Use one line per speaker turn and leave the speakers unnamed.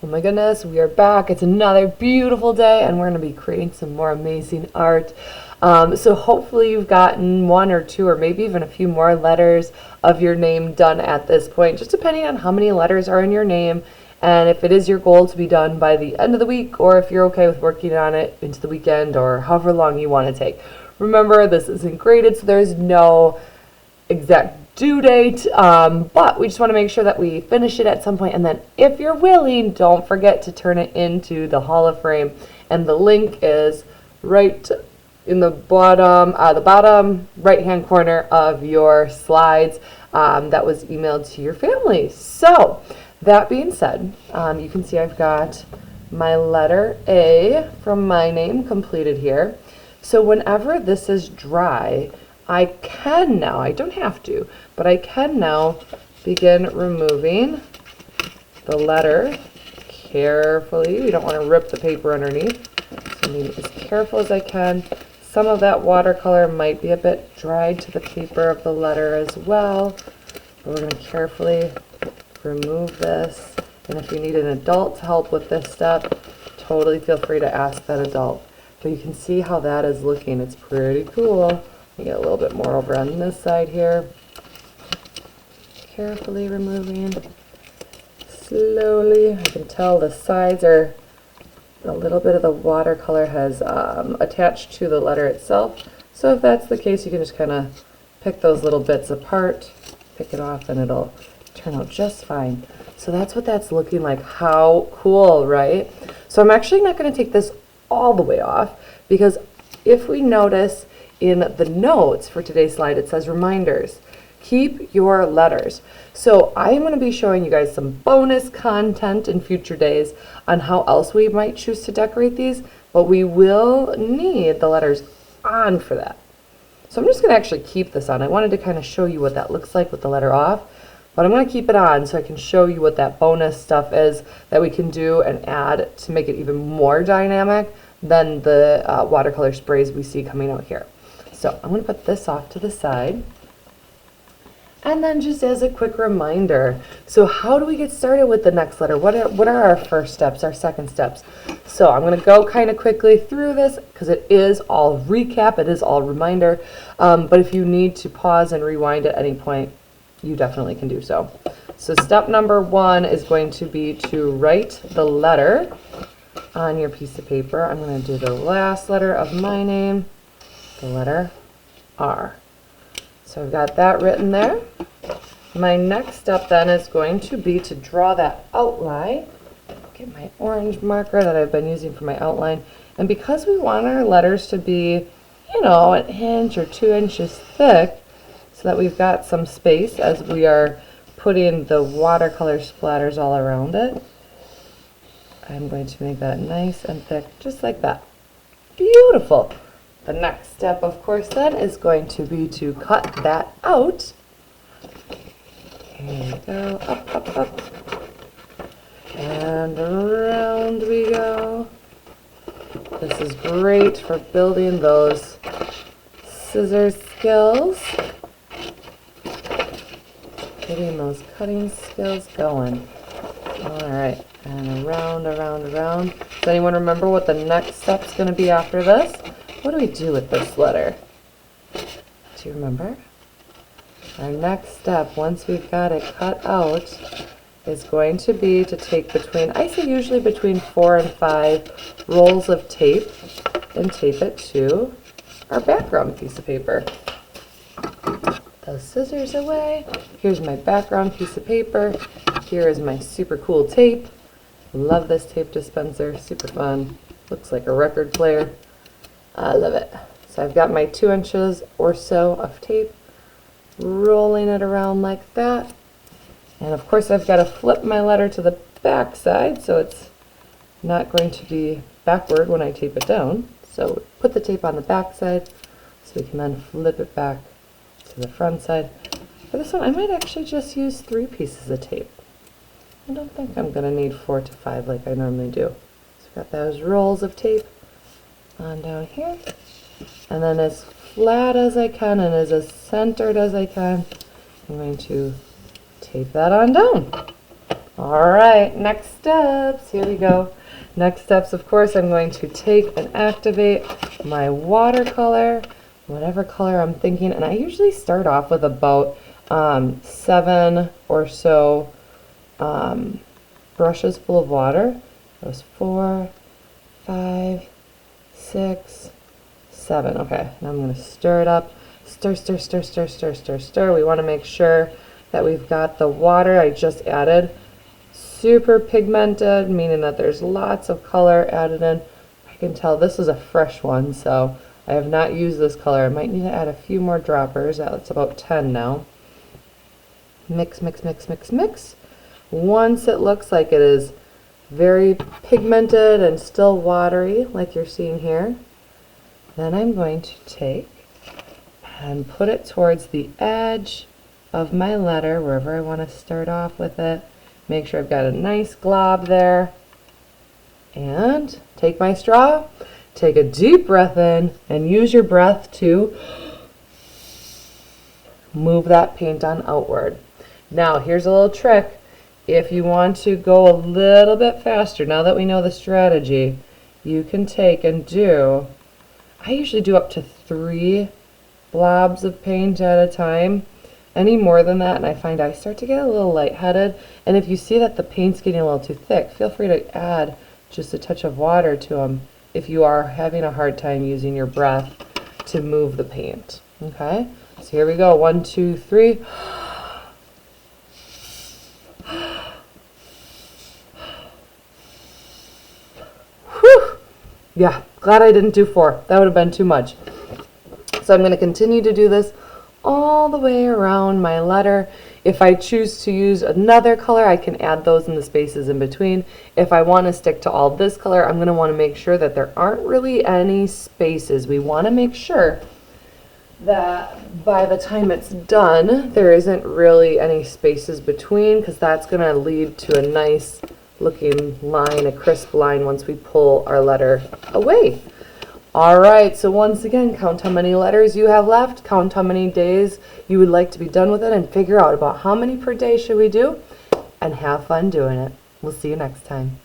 Oh my goodness, we are back. It's another beautiful day and we're going to be creating some more amazing art. So hopefully you've gotten one or two or maybe even a few more letters of your name done at this point, just depending on how many letters are in your name and if it is your goal to be done by the end of the week or if you're okay with working on it into the weekend or however long you want to take. Remember, this isn't graded, so there's no exact due date, but we just want to make sure that we finish it at some point, and then if you're willing, don't forget to turn it into the Hall of Fame, and the link is right in the bottom right hand corner of your slides that was emailed to your family. So that being said, you can see I've got my letter A from my name completed here. So whenever this is dry, I can now, I don't have to, but I can now begin removing the letter carefully. We don't want to rip the paper underneath, so I'm being as careful as I can. Some of that watercolor might be a bit dried to the paper of the letter as well, but we're going to carefully remove this. And if you need an adult to help with this step, totally feel free to ask that adult. But you can see how that is looking. It's pretty cool. You get a little bit more over on this side here. Carefully removing. Slowly. I can tell the sides are, a little bit of the watercolor has attached to the letter itself. So if that's the case, you can just kind of pick those little bits apart, pick it off, and it'll turn out just fine. So that's what that's looking like. How cool, right? So I'm actually not going to take this all the way off, because if we notice in the notes for today's slide, it says reminders. Keep your letters. So I'm going to be showing you guys some bonus content in future days on how else we might choose to decorate these, but we will need the letters on for that. So I'm just going to actually keep this on. I wanted to kind of show you what that looks like with the letter off, but I'm going to keep it on so I can show you what that bonus stuff is that we can do and add to make it even more dynamic than the watercolor sprays we see coming out here. So I'm going to put this off to the side. And then just as a quick reminder, so how do we get started with the next letter? What are our first steps, our second steps? So I'm going to go kind of quickly through this because it is all recap, it is all reminder. But if you need to pause and rewind at any point, you definitely can do so. So step number 1 is going to be to write the letter on your piece of paper. I'm going to do the last letter of my name, the letter R. So I've got that written there. My next step then is going to be to draw that outline. Get my orange marker that I've been using for my outline. And because we want our letters to be, you know, an inch or 2 inches thick, so that we've got some space as we are putting the watercolor splatters all around it, I'm going to make that nice and thick, just like that. Beautiful. The next step, of course, then is going to be to cut that out. Here we go, up, up, up. And around we go. This is great for building those scissors skills. Getting those cutting skills going. All right, and around, around, around. Does anyone remember what the next step's going to be after this? What do we do with this letter? Do you remember? Our next step, once we've got it cut out, is going to be to take between, I say usually between 4 and 5 rolls of tape and tape it to our background piece of paper. Those scissors away. Here's my background piece of paper. Here is my super cool tape. Love this tape dispenser, super fun. Looks like a record player. I love it. So I've got my 2 inches or so of tape, rolling it around like that. And of course I've got to flip my letter to the back side so it's not going to be backward when I tape it down. So put the tape on the back side so we can then flip it back to the front side. For this one I might actually just use 3 pieces of tape. I don't think I'm going to need 4 to 5 like I normally do. So I've got those rolls of tape on down here, and then as flat as I can and as centered as I can, I'm going to tape that on down. All right, next steps. Here we go. Next steps, of course, I'm going to take and activate my watercolor, whatever color I'm thinking. And I usually start off with about 7 or so brushes full of water. That was 4, 5, 6, 7. Okay, now I'm going to stir it up. Stir, stir, stir, stir, stir, stir, stir. We want to make sure that we've got the water I just added super pigmented, meaning that there's lots of color added in. I can tell this is a fresh one, so I have not used this color. I might need to add a few more droppers. That's about 10 now. Mix, mix, mix, mix, mix. Once it looks like it is very pigmented and still watery, like you're seeing here, then I'm going to take and put it towards the edge of my letter, wherever I want to start off with it. Make sure I've got a nice glob there. And take my straw, take a deep breath in, and use your breath to move that paint on outward. Now, here's a little trick. If you want to go a little bit faster, now that we know the strategy, you can take and do, I usually do up to 3 blobs of paint at a time. Any more than that, and I find I start to get a little lightheaded. And if you see that the paint's getting a little too thick, feel free to add just a touch of water to them if you are having a hard time using your breath to move the paint. Okay, so here we go. 1, 2, 3. Whew. Yeah, glad I didn't do 4. That would have been too much. So I'm going to continue to do this all the way around my letter. If I choose to use another color, I can add those in the spaces in between. If I want to stick to all this color, I'm going to want to make sure that there aren't really any spaces. We want to make sure that by the time it's done, there isn't really any spaces between, because that's going to lead to a nice looking line, a crisp line, once we pull our letter away. All right, so once again, count how many letters you have left, count how many days you would like to be done with it, and figure out about how many per day should we do, and have fun doing it. We'll see you next time.